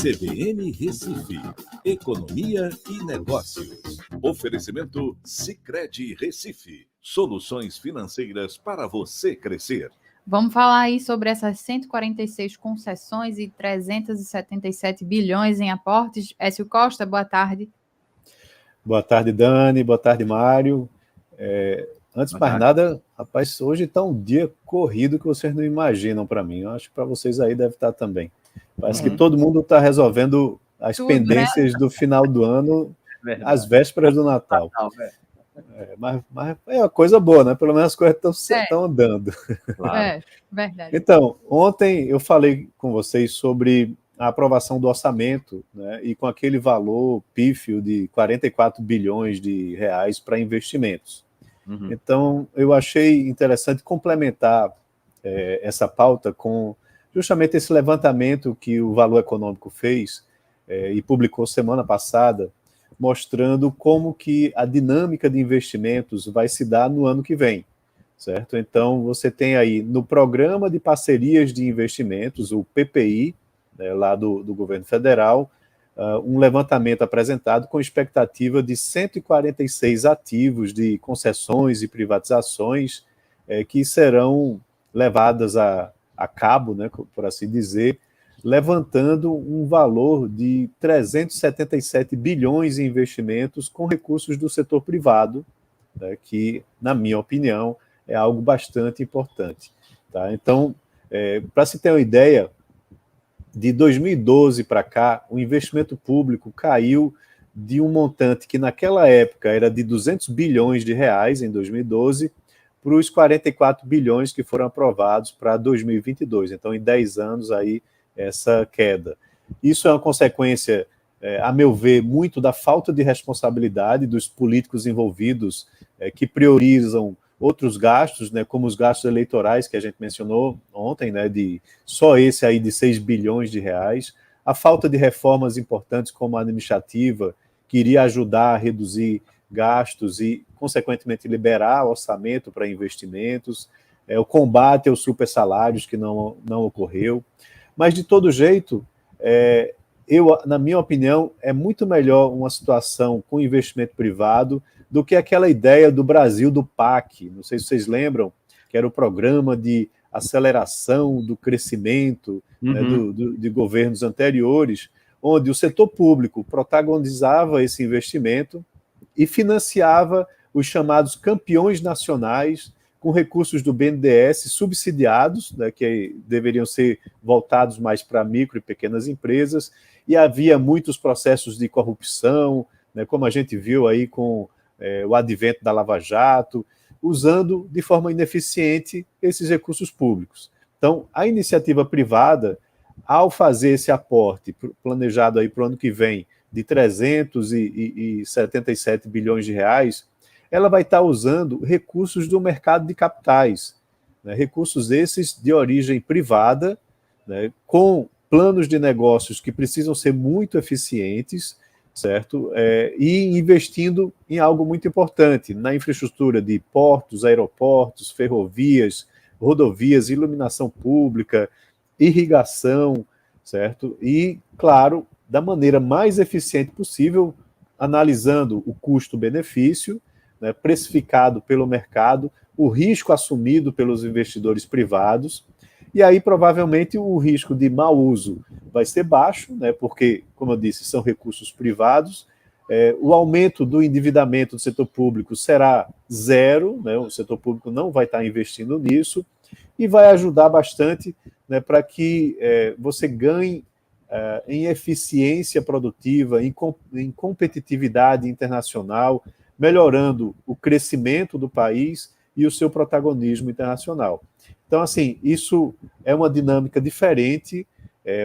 CBN Recife, Economia e Negócios. Oferecimento Sicredi Recife, soluções financeiras para você crescer. Vamos falar aí sobre essas 146 concessões e 377 bilhões em aportes. Écio Costa, boa tarde. Boa tarde, Dani. Boa tarde, Mário. Antes de mais nada, rapaz, hoje está um dia corrido que vocês não imaginam para mim. Eu acho que para vocês aí deve estar também. Parece que todo mundo está resolvendo as pendências do final do ano, às vésperas do Natal. Mas é uma coisa boa, né? Pelo menos as coisas estão andando. Claro. Verdade. Então, ontem eu falei com vocês sobre a aprovação do orçamento, né, e com aquele valor pífio de 44 bilhões de reais para investimentos. Uhum. Então, eu achei interessante complementar essa pauta com justamente esse levantamento que o Valor Econômico fez e publicou semana passada, mostrando como que a dinâmica de investimentos vai se dar no ano que vem, certo? Então, você tem aí no Programa de Parcerias de Investimentos, o PPI, lá do governo federal, um levantamento apresentado com expectativa de 146 ativos de concessões e privatizações que serão levadas a cabo, né, por assim dizer, levantando um valor de 377 bilhões em investimentos com recursos do setor privado, né, que, na minha opinião, é algo bastante importante. Tá? Então, para se ter uma ideia, de 2012 para cá, o investimento público caiu de um montante que naquela época era de 200 bilhões de reais em 2012 para os 44 bilhões que foram aprovados para 2022. Então, em 10 anos, aí, essa queda. Isso é uma consequência, a meu ver, muito da falta de responsabilidade dos políticos envolvidos que priorizam outros gastos, né, como os gastos eleitorais que a gente mencionou ontem, né, de só esse aí de 6 bilhões de reais, a falta de reformas importantes como a administrativa, que iria ajudar a reduzir gastos e, consequentemente, liberar orçamento para investimentos, o combate aos supersalários que não ocorreu. Mas, de todo jeito, na minha opinião, é muito melhor uma situação com investimento privado do que aquela ideia do Brasil do PAC, não sei se vocês lembram, que era o programa de aceleração do crescimento, né, de governos anteriores, onde o setor público protagonizava esse investimento e financiava os chamados campeões nacionais com recursos do BNDES subsidiados, né, que deveriam ser voltados mais para micro e pequenas empresas, e havia muitos processos de corrupção, né, como a gente viu aí com o advento da Lava Jato, usando de forma ineficiente esses recursos públicos. Então, a iniciativa privada, ao fazer esse aporte planejado aí para o ano que vem de 377 bilhões de reais, ela vai estar usando recursos do mercado de capitais, né, recursos esses de origem privada, né, com planos de negócios que precisam ser muito eficientes, certo? E investindo em algo muito importante, na infraestrutura de portos, aeroportos, ferrovias, rodovias, iluminação pública, irrigação, certo? E, claro, da maneira mais eficiente possível, analisando o custo-benefício, né, precificado pelo mercado, o risco assumido pelos investidores privados, e aí provavelmente o risco de mau uso vai ser baixo, né, porque, como eu disse, são recursos privados, o aumento do endividamento do setor público será zero, né, o setor público não vai estar investindo nisso, e vai ajudar bastante, né, para que você ganhe em eficiência produtiva, em competitividade internacional, melhorando o crescimento do país e o seu protagonismo internacional. Então, assim, isso é uma dinâmica diferente,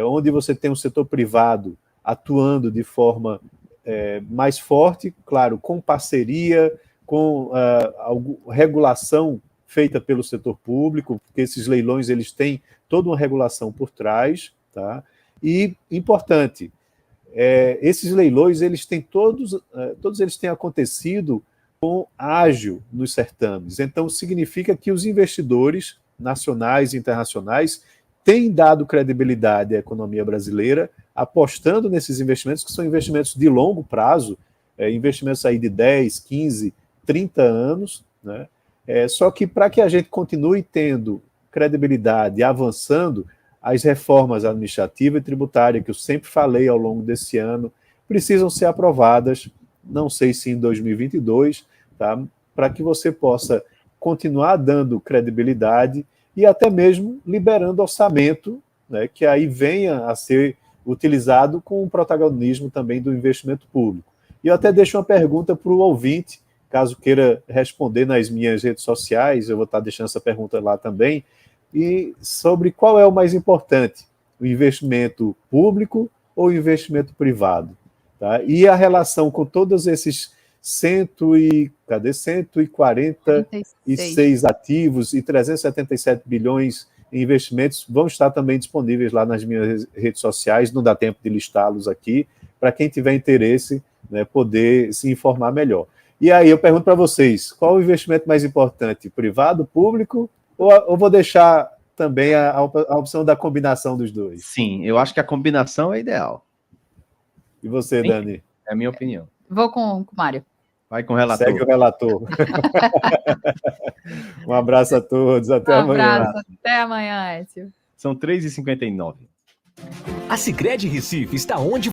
onde você tem um setor privado atuando de forma mais forte, claro, com parceria, com regulação feita pelo setor público, porque esses leilões eles têm toda uma regulação por trás, tá? E, importante, esses leilões, eles têm todos eles têm acontecido com ágio nos certames. Então, significa que os investidores nacionais e internacionais tem dado credibilidade à economia brasileira, apostando nesses investimentos, que são investimentos de longo prazo, investimentos aí de 10, 15, 30 anos, né? Só que para que a gente continue tendo credibilidade, avançando, as reformas administrativa e tributária, que eu sempre falei ao longo desse ano, precisam ser aprovadas, não sei se em 2022, tá? Para que você possa continuar dando credibilidade e até mesmo liberando orçamento, né, que aí venha a ser utilizado com o protagonismo também do investimento público. E eu até deixo uma pergunta para o ouvinte, caso queira responder nas minhas redes sociais, eu vou estar deixando essa pergunta lá também, e sobre qual é o mais importante, o investimento público ou o investimento privado. Tá? E a relação com todos esses 146 ativos e 377 bilhões em investimentos vão estar também disponíveis lá nas minhas redes sociais, não dá tempo de listá-los aqui, para quem tiver interesse, né, poder se informar melhor. E aí eu pergunto para vocês, qual o investimento mais importante, privado, público, ou vou deixar também a opção da combinação dos dois? Sim, eu acho que a combinação é ideal. E você, Dani? É a minha opinião. Vou com o Mário. Vai com o relator. Segue o relator. Um abraço a todos, até amanhã. Um abraço, até amanhã, Écio. São 3h59. A Sicredi Recife está onde